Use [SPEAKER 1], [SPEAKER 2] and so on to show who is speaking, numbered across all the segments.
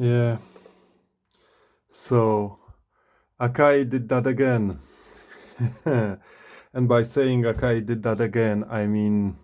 [SPEAKER 1] Yeah. So Akai did that again. And by saying Akai did that again, I mean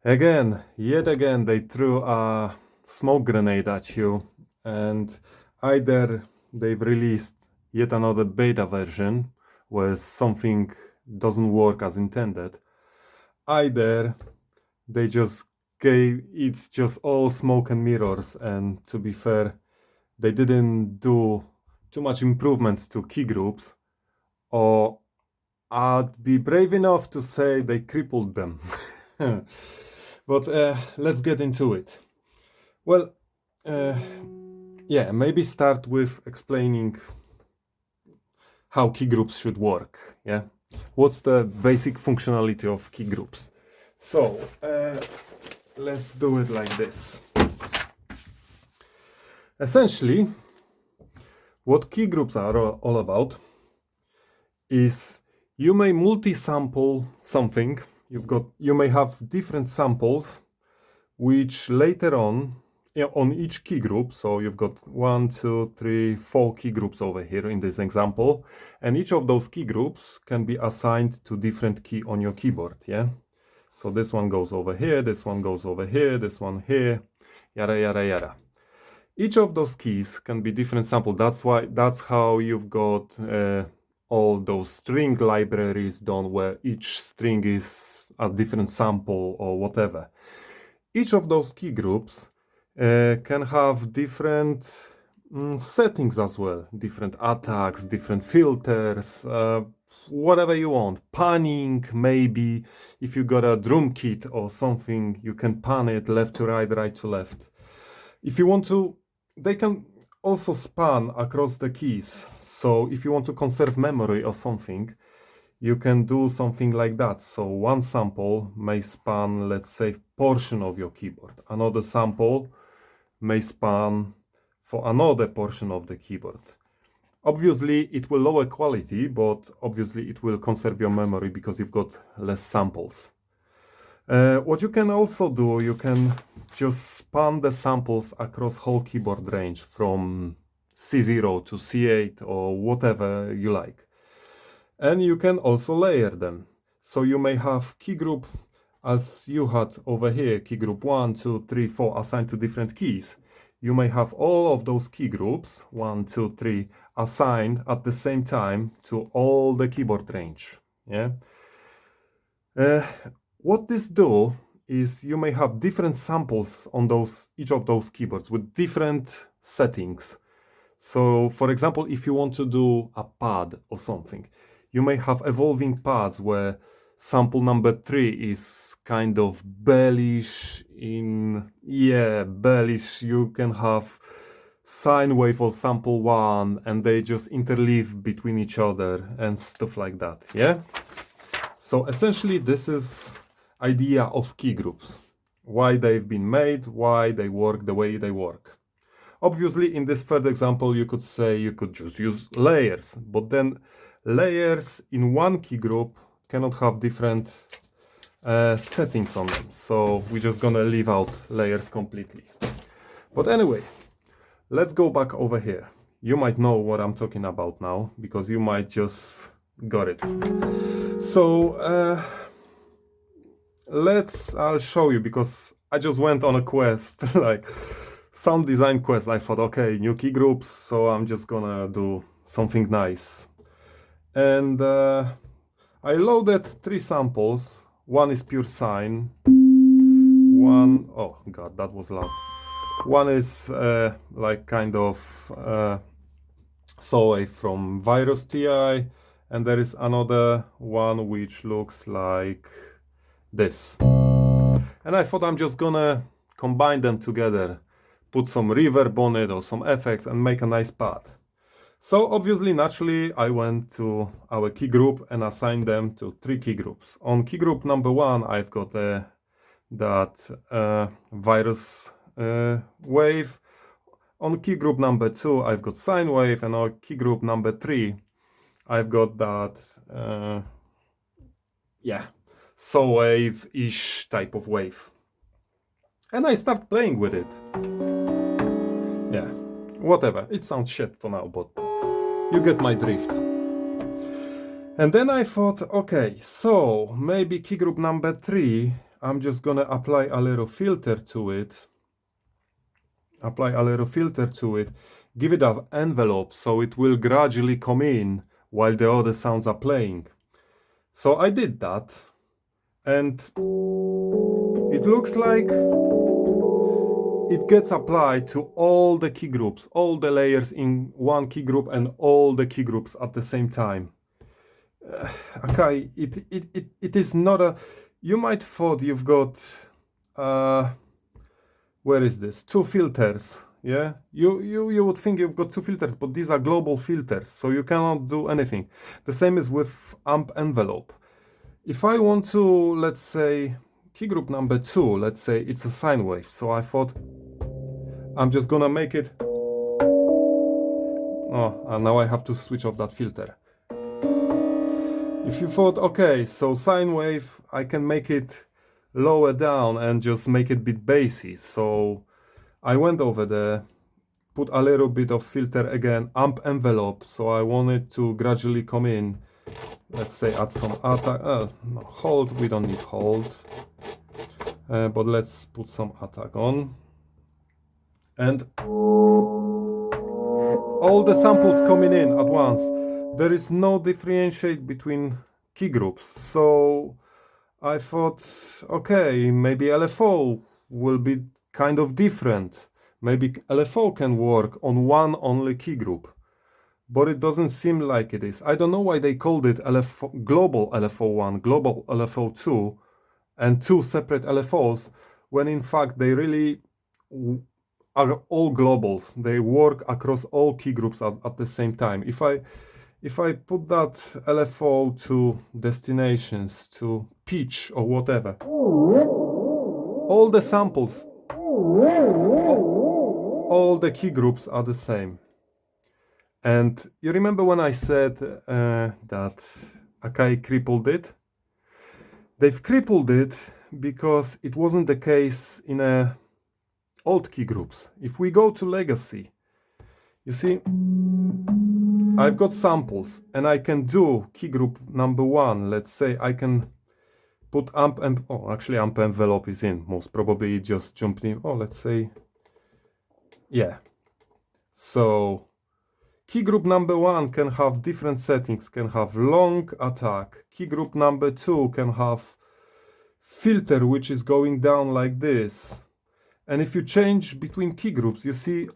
[SPEAKER 1] yet again they threw a smoke grenade at you, and either they've released yet another beta version where something doesn't work as intended, either they just it's just all smoke and mirrors, and to be fair, they didn't do too much improvements to key groups, or I'd be brave enough to say they crippled them. But let's get into it. Well, maybe start with explaining how key groups should work. Yeah, what's the basic functionality of key groups? So let's do it like this. Essentially, what key groups are all about is you may multi-sample something. You may have different samples, which later on each key group. So you've got 1, 2, 3, 4 key groups over here in this example, and each of those key groups can be assigned to different key on your keyboard. Yeah. So this one goes over here, this one goes over here, this one here, yada yada yada. Each of those keys can be different sample. That's how you've got all those string libraries done, where each string is a different sample or whatever. Each of those key groups can have different settings as well, different attacks, different filters, whatever you want. Panning, maybe. If you got a drum kit or something, you can pan it left to right, right to left. If you want to, they can also span across the keys. So if you want to conserve memory or something, you can do something like that. So one sample may span, let's say, portion of your keyboard. Another sample may span for another portion of the keyboard. Obviously, it will lower quality, but obviously it will conserve your memory because you've got less samples. What you can also do, you can just span the samples across whole keyboard range from C0 to C8 or whatever you like. And you can also layer them. So you may have key group, as you had over here, key group 1, 2, 3, 4 assigned to different keys. You may have all of those key groups, 1, 2, 3, assigned at the same time to all the keyboard range. Yeah. What this do is you may have different samples on each of those keyboards with different settings. So, for example, if you want to do a pad or something, you may have evolving pads where sample number 3 is kind of bellish. Bellish. You can have sine wave or sample 1, and they just interleave between each other and stuff like that. Yeah. So essentially, this is idea of key groups, why they've been made, why they work the way they work. Obviously, in this third example, you could say you could just use layers, but then layers in one key group cannot have different settings on them. So we're just gonna leave out layers completely. But anyway, let's go back over here. You might know what I'm talking about now, because you might just got it. So I'll show you, because I just went on a quest, like sound design quest. I thought, okay, new key groups, so I'm just gonna do something nice. And I loaded 3 samples. One is pure sine. One, oh god, that was loud. One is like kind of saw wave from Virus TI, and there is another one which looks like this. And I thought I'm just gonna combine them together, put some reverb on it or some effects, and make a nice pad. So obviously, naturally, I went to our key group and assigned them to 3 key groups. On key group number 1, I've got that virus wave. On key group number 2, I've got sine wave, and on key group number 3, I've got that, saw wave-ish type of wave. And I start playing with it. yeah, whatever. It sounds shit for now, but you get my drift. And then I thought, okay, so maybe key group number 3, I'm just gonna apply a little filter to it. Give it an envelope so it will gradually come in while the other sounds are playing. So I did that, and it looks like it gets applied to all the key groups, all the layers in one key group and all the key groups at the same time. Okay, it is not a... You might thought you've got... where is this? 2 filters, yeah? You would think you've got 2 filters, but these are global filters, so you cannot do anything. The same is with amp envelope. If I want to, let's say, key group number 2, let's say it's a sine wave, so I thought I'm just gonna make it... Oh, and now I have to switch off that filter. If you thought, okay, so sine wave, I can make it lower down and just make it a bit bassy. So I went over there, put a little bit of filter again, amp envelope, so I want it to gradually come in. Let's say add some attack, no, hold, we don't need hold, but let's put some attack on. And all the samples coming in at once. There is no differentiate between key groups, so I thought, okay, maybe LFO will be kind of different. Maybe LFO can work on one only key group, but it doesn't seem like it is. I don't know why they called it LFO, global LFO1, global LFO2, and 2 separate LFOs, when in fact they really are all globals. They work across all key groups at the same time. If I put that LFO to destinations, to pitch or whatever, all the samples, all the key groups are the same. And you remember when I said that Akai crippled it? They've crippled it because it wasn't the case in old key groups. If we go to legacy, you see, I've got samples and I can do key group number 1. Let's say I can put amp envelope is in. Most probably it just jumped in. Oh, let's say, yeah. So key group number 1 can have different settings, can have long attack. Key group number 2 can have filter which is going down like this. And if you change between key groups, you see,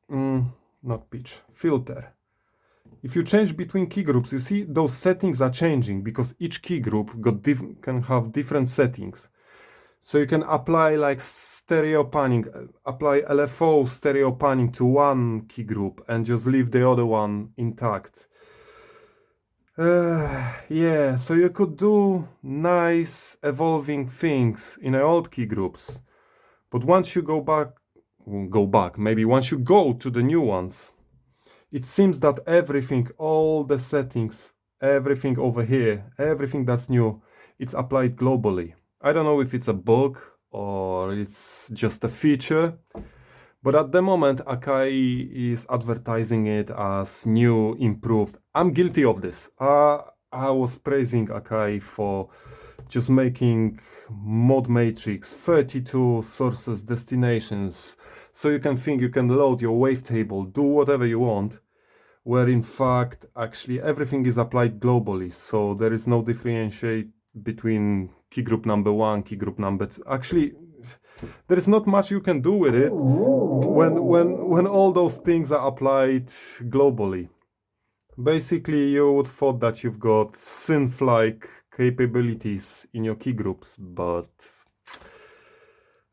[SPEAKER 1] not pitch, filter. If you change between key groups, you see those settings are changing because each key group can have different settings. So you can apply like stereo panning, apply LFO stereo panning to one key group and just leave the other one intact. Yeah, so you could do nice evolving things in old key groups. But once you go back, maybe once you go to the new ones, it seems that everything, all the settings, everything over here, everything that's new, it's applied globally. I don't know if it's a bug or it's just a feature, but at the moment Akai is advertising it as new, improved. I'm guilty of this. I was praising Akai for just making mod matrix, 32 sources, destinations, so you can think you can load your wavetable, do whatever you want, where in fact actually everything is applied globally, so there is no differentiate between key group number 1, key group number 2. Actually, there is not much you can do with it when all those things are applied globally. Basically, you would thought that you've got synth-like capabilities in your key groups, but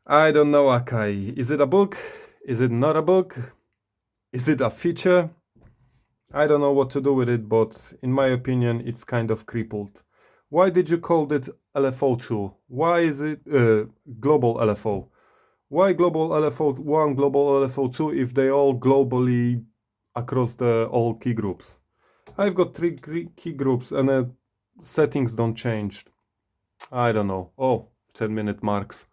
[SPEAKER 1] I don't know, Akai. Is it a bug? Is it not a bug? Is it a feature? I don't know what to do with it, but in my opinion, it's kind of crippled. Why did you call it LFO2? Why is it global LFO? Why global LFO1, global LFO2 if they all globally across the all key groups? I've got 3 key groups and settings don't change. I don't know. Oh, 10-minute marks.